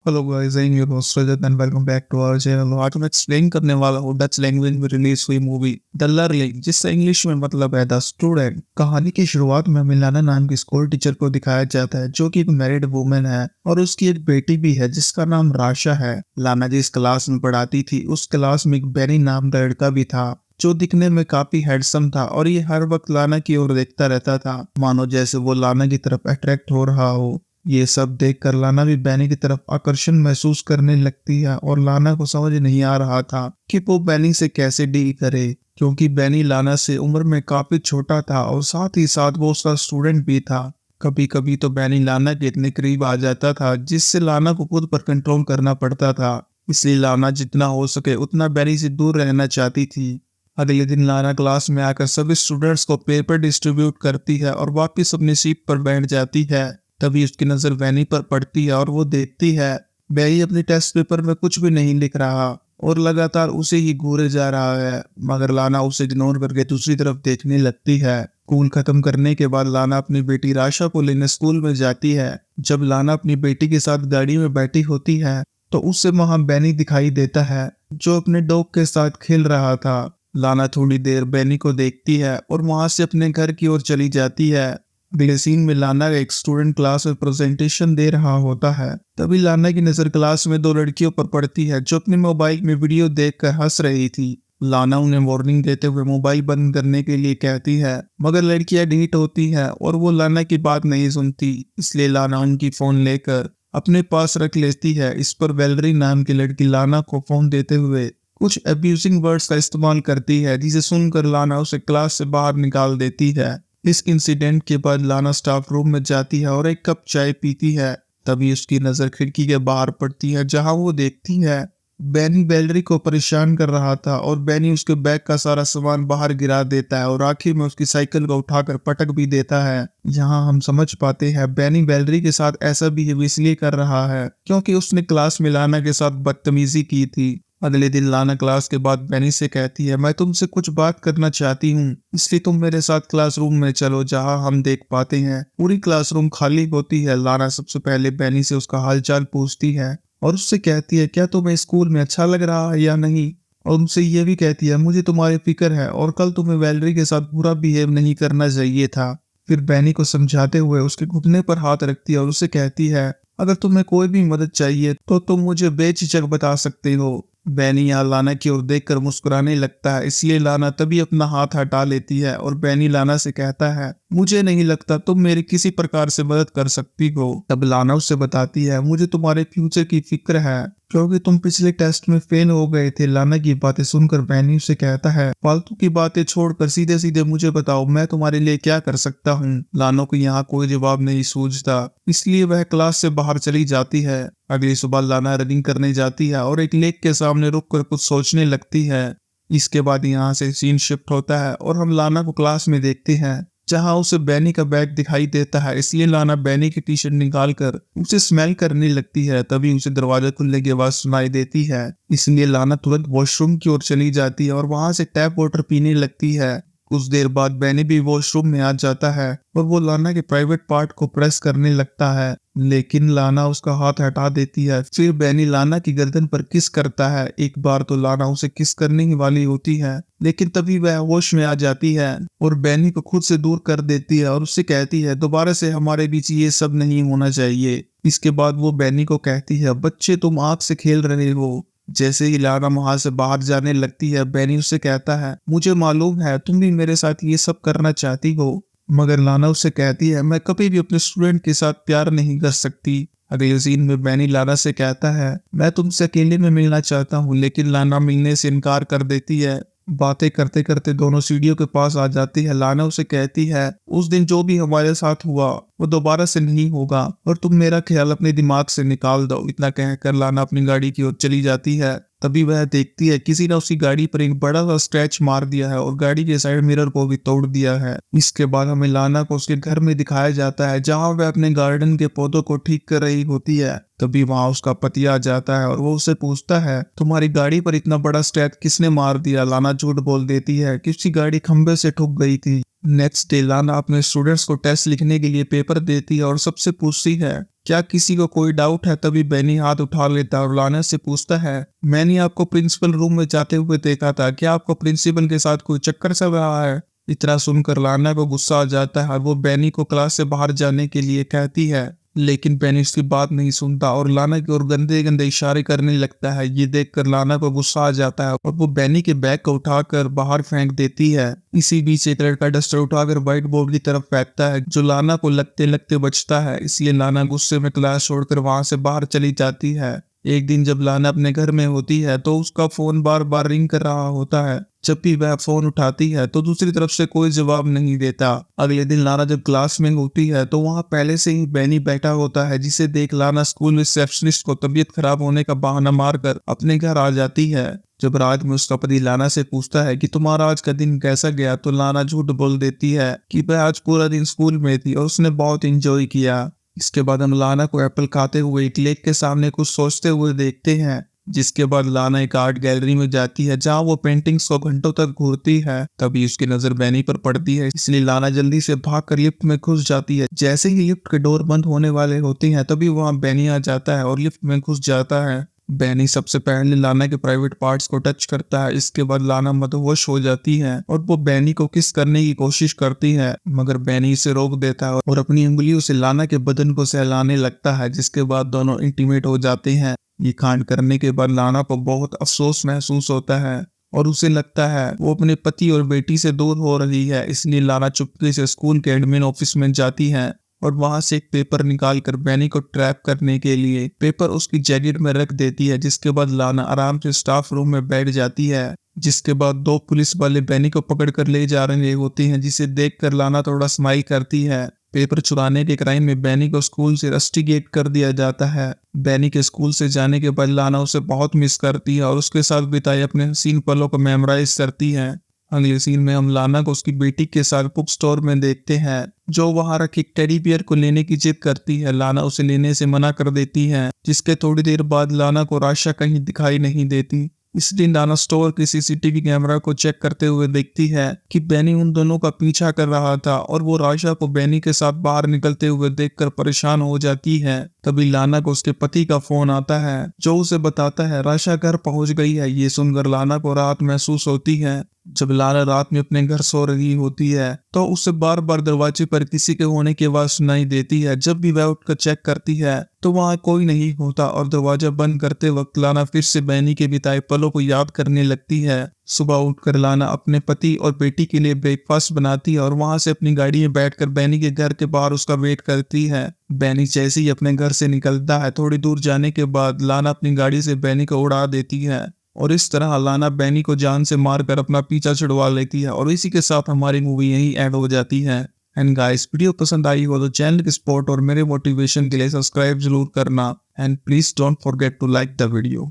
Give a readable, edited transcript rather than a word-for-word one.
Hello guys, I am your host Rajat and welcome back to our channel. आज मैं explain करने वाला हूँ डच लैंग्वेज में रिलीज हुई मूवी द लर्निंग, जिसका इंग्लिश में मतलब है द स्टूडेंट। कहानी की शुरुआत में मिलाना नाम की स्कूल टीचर को दिखाया जाता है, जो कि एक मैरिड वुमेन है और उसकी एक बेटी भी है जिसका नाम राशा है। लाना जिस क्लास में पढ़ाती थी उस क्लास में एक बेनी नाम का लड़का भी था, जो दिखने में काफी हैंडसम था और ये हर वक्त लाना की ओर देखता रहता था, मानो जैसे वो लाना की तरफ अट्रैक्ट हो रहा हो। ये सब देखकर लाना भी बैनी की तरफ आकर्षण महसूस करने लगती है और लाना को समझ नहीं आ रहा था कि वो बैनी से कैसे डील करे, क्योंकि बैनी लाना से उम्र में काफी छोटा था और साथ ही साथ वो उसका स्टूडेंट भी था। कभी कभी तो बैनी लाना के इतने करीब आ जाता था जिससे लाना को खुद पर कंट्रोल करना पड़ता था। इसलिए लाना जितना हो सके उतना बैनी से दूर रहना चाहती थी। अगले दिन लाना क्लास में आकर सभी स्टूडेंट्स को पेपर डिस्ट्रीब्यूट करती है और वापस अपनी सीट पर बैठ जाती है। तभी उसकी नजर बैनी पर पड़ती है और वो देखती है बैनी अपने टेस्ट पेपर में कुछ भी नहीं लिख रहा और लगातार उसे ही घूरे जा रहा है, मगर लाना उसे इग्नोर करके दूसरी तरफ देखने लगती है। स्कूल खत्म करने के बाद लाना अपनी बेटी राशा को लेने स्कूल में जाती है। जब लाना अपनी बेटी के साथ गाड़ी में बैठी होती है तो उसे वहां बैनी दिखाई देता है, जो अपने डॉग के साथ खेल रहा था। लाना थोड़ी देर बैनी को देखती है और वहां से अपने घर की ओर चली जाती है। अगले सीन में लाना एक स्टूडेंट क्लास में प्रेजेंटेशन दे रहा होता है। तभी लाना की नजर क्लास में दो लड़कियों पर पड़ती है जो अपने मोबाइल में वीडियो देखकर हंस रही थी। लाना उन्हें वार्निंग देते हुए मोबाइल बंद करने के लिए कहती है, मगर लड़कियां ढीठ होती हैं और वो लाना की बात नहीं सुनती। इसलिए लाना उनकी फोन लेकर अपने पास रख लेती है। इस पर वेलरी नाम की लड़की लाना को फोन देते हुए कुछ अब्यूजिंग वर्ड्स का इस्तेमाल करती है, जिसे सुनकर लाना उसे क्लास से बाहर निकाल देती है। इस इंसिडेंट के बाद लाना स्टाफ रूम में जाती है और एक कप चाय पीती है। तभी उसकी नजर खिड़की के बाहर पड़ती है, जहां वो देखती है बैनी वेलरी को परेशान कर रहा था और बैनी उसके बैग का सारा सामान बाहर गिरा देता है और आखिर में उसकी साइकिल को उठाकर पटक भी देता है। यहाँ हम समझ पाते हैं बैनी वेलरी के साथ ऐसा बिहेव इसलिए कर रहा है क्योंकि उसने क्लास में लाना के साथ बदतमीजी की थी। अगले दिन लाना क्लास के बाद बैनी से कहती है, मैं तुमसे कुछ बात करना चाहती हूँ, इसलिए तुम मेरे साथ क्लासरूम में चलो जहाँ हम देख पाते हैं पूरी क्लासरूम खाली होती है। लाना सबसे पहले बैनी से उसका हालचाल पूछती है और उससे कहती है, क्या तुम्हें स्कूल में अच्छा लग रहा है या नहीं, और उनसे ये भी कहती है, मुझे तुम्हारी फिक्र है और कल तुम्हें वैलरी के साथ बुरा बिहेव नहीं करना चाहिए था। फिर बैनी को समझाते हुए उसके घुटने पर हाथ रखती है और उसे कहती है, अगर तुम्हें कोई भी मदद चाहिए तो तुम मुझे बेझिझक बता सकते हो। बैनी यहाँ लाना की ओर देखकर मुस्कुराने लगता है, इसलिए लाना तभी अपना हाथ हटा लेती है और बैनी लाना से कहता है, मुझे नहीं लगता तुम मेरी किसी प्रकार से मदद कर सकती हो। तब लाना उससे बताती है, मुझे तुम्हारे फ्यूचर की फिक्र है क्योंकि तुम पिछले टेस्ट में फेल हो गए थे। लाना की बातें सुनकर बैनी उसे कहता है, फालतू की बातें छोड़कर सीधे सीधे मुझे बताओ, मैं तुम्हारे लिए क्या कर सकता हूँ। लानो को यहाँ कोई जवाब नहीं सूझता, इसलिए वह क्लास से बाहर चली जाती है। अगली सुबह लाना रनिंग करने जाती है और एक लेक के सामने रुककर कुछ सोचने लगती है। इसके बाद यहाँ से सीन शिफ्ट होता है और हम लाना को क्लास में देखते हैं, जहाँ उसे बैनी का बैग दिखाई देता है। इसलिए लाना बैनी की टी शर्ट निकाल कर उसे स्मेल करने लगती है। तभी उसे दरवाजा खुलने की आवाज सुनाई देती है, इसलिए लाना तुरंत वॉशरूम की ओर चली जाती है और वहां से टैप वाटर पीने लगती है। कुछ देर बाद बैनी भी वॉशरूम में आ जाता है और वो लाना के प्राइवेट पार्ट को प्रेस करने लगता है, लेकिन लाना उसका हाथ हटा देती है। फिर बैनी लाना की गर्दन पर किस करता है। एक बार तो लाना उसे किस करने ही वाली होती है, लेकिन तभी वह होश में आ जाती है और बैनी को खुद से दूर कर देती है और उससे कहती है, दोबारा से हमारे बीच ये सब नहीं होना चाहिए। इसके बाद वो बैनी को कहती है, बच्चे तुम आग से खेल रहे हो। जैसे ही लाना वहां से बाहर जाने लगती है, बैनी उससे कहता है, मुझे मालूम है तुम भी मेरे साथ ये सब करना चाहती हो, मगर लाना उससे कहती है, मैं कभी भी अपने स्टूडेंट के साथ प्यार नहीं कर सकती। अगले सीन में बैनी लाना से कहता है, मैं तुमसे अकेले में मिलना चाहता हूँ, लेकिन लाना मिलने से इनकार कर देती है। बातें करते करते दोनों सीढ़ियों के पास आ जाती है। लाना उसे कहती है, उस दिन जो भी हमारे साथ हुआ वो दोबारा से नहीं होगा और तुम मेरा ख्याल अपने दिमाग से निकाल दो। इतना कहकर लाना अपनी गाड़ी की ओर चली जाती है। तभी वह देखती है किसी ने उसकी गाड़ी पर एक बड़ा सा स्क्रैच मार दिया है और गाड़ी के साइड मिरर को भी तोड़ दिया है। इसके बाद हमें लाना को उसके घर में दिखाया जाता है, जहाँ वह अपने गार्डन के पौधों को ठीक कर रही होती है। तभी वहाँ उसका पति आ जाता है और वो उससे पूछता है, तुम्हारी गाड़ी पर इतना बड़ा स्क्रैच किसने मार दिया। लाना झूठ बोल देती है कि उसकी गाड़ी खंबे से ठुक गई थी। नेक्स्ट डे लाना अपने स्टूडेंट्स को टेस्ट लिखने के लिए पेपर देती है और सबसे पूछती है, क्या किसी को कोई डाउट है? तभी बेनी हाथ उठा लेता है और लाना से पूछता है, मैंने आपको प्रिंसिपल रूम में जाते हुए देखा था, क्या आपको प्रिंसिपल के साथ कोई चक्कर चल रहा है? इतना सुनकर लाना को गुस्सा आ जाता है और वो बेनी को क्लास से बाहर जाने के लिए कहती है, लेकिन बेनी उसकी बात नहीं सुनता और लाना की ओर गंदे गंदे इशारे करने लगता है। ये देखकर लाना को गुस्सा आ जाता है और वो बेनी के बैग को उठाकर बाहर फेंक देती है। इसी बीच एक लड़का डस्टर उठाकर व्हाइट बोर्ड की तरफ फेंकता है, जो लाना को लगते लगते बचता है। इसलिए लाना गुस्से में क्लास छोड़कर वहां से बाहर चली जाती है। एक दिन जब लाना अपने घर में होती है तो उसका फोन बार बार रिंग कर रहा होता है। जब भी वह फोन उठाती है तो दूसरी तरफ से कोई जवाब नहीं देता। अगले दिन लाना जब क्लास में होती है तो वहां पहले से ही बेनी बैठा होता है, जिसे देख लाना स्कूल रिसेप्शनिस्ट को तबीयत खराब होने का बहाना मारकर अपने घर आ जाती है। जब रात में उसका पति लाना से पूछता है कि तुम्हारा आज का दिन कैसा गया, तो लाना झूठ बोल देती है कि वह आज पूरा दिन स्कूल में थी और उसने बहुत एंजॉय किया। इसके बाद हम लाना को एप्पल खाते हुए एक लेक के सामने कुछ सोचते हुए देखते हैं। जिसके बाद लाना एक आर्ट गैलरी में जाती है, जहां वो पेंटिंग्स को घंटों तक घूरती है। तभी उसकी नजर बेनी पर पड़ती है, इसलिए लाना जल्दी से भागकर लिफ्ट में घुस जाती है। जैसे ही लिफ्ट के डोर बंद होने वाले होते हैं तभी वहां बेनी आ जाता है और लिफ्ट में घुस जाता है। बेनी सबसे पहले लाना के प्राइवेट पार्ट्स को टच करता है। इसके बाद लाना मदहोश हो जाती है और वो बेनी को किस करने की कोशिश करती है, मगर बेनी इसे रोक देता है और अपनी उंगलियों से लाना के बदन को सहलाने लगता है। जिसके बाद दोनों इंटीमेट हो जाते हैं। ये कांड करने के बाद लाना को बहुत अफसोस महसूस होता है और उसे लगता है वो अपने पति और बेटी से दूर हो रही है। इसलिए लाना चुपके से स्कूल के एडमिन ऑफिस में जाती है और वहां से एक पेपर निकालकर बेनी को ट्रैप करने के लिए पेपर उसकी जैकेट में रख देती है। जिसके बाद लाना आराम से स्टाफ रूम में बैठ जाती है। जिसके बाद दो पुलिस वाले बेनी को पकड़कर ले जा रहे होते हैं, जिसे देखकर लाना थोड़ा स्माइल करती है। पेपर चुराने के क्राइम में बेनी को स्कूल से रस्टिकेट कर दिया जाता है। बेनी के स्कूल से जाने के बाद लाना उसे बहुत मिस करती है और उसके साथ बिताए अपने हसीन पलों को मेमोराइज करती है। अगले सीन में हम लाना को उसकी बेटी के साथ बुक स्टोर में देखते हैं, जो वहां रखी टेडी बियर को लेने की जिद करती है। लाना उसे लेने से मना कर देती है, जिसके थोड़ी देर बाद लाना को राशा कहीं दिखाई नहीं देती। इस दिन लाना स्टोर के सीसीटीवी कैमरा को चेक करते हुए देखती है कि बेनी उन दोनों का पीछा कर रहा था और वो राशा को बेनी के साथ बाहर निकलते हुए देखकर परेशान हो जाती है। तभी लाना को उसके पति का फोन आता है, जो उसे बताता है राशा घर पहुंच गई है। ये सुनकर लाना को राहत महसूस होती है। जब लाना रात में अपने घर सो रही होती है तो उसे बार बार दरवाजे पर किसी के होने की आवाज सुनाई देती है। जब भी वह उठकर चेक करती है तो वहां कोई नहीं होता और दरवाजा बंद करते वक्त लाना फिर से बेनी के बिताए पलों को याद करने लगती है। सुबह उठकर लाना अपने पति और बेटी के लिए ब्रेकफास्ट बनाती है और वहां से अपनी गाड़ी में बैठकर बेनी के घर के बाहर उसका वेट करती है। बेनी जैसे ही अपने घर से निकलता है, थोड़ी दूर जाने के बाद लाना अपनी गाड़ी से बेनी को उड़ा देती है और इस तरह लाना बेनी को जान से मारकर अपना पीछा छुड़वा लेती है। और इसी के साथ हमारी मूवी यहीं एंड हो जाती है। एंड गाइस, वीडियो पसंद आई हो तो चैनल के सपोर्ट और मेरे मोटिवेशन के लिए सब्सक्राइब जरूर करना and please don't forget to like the video.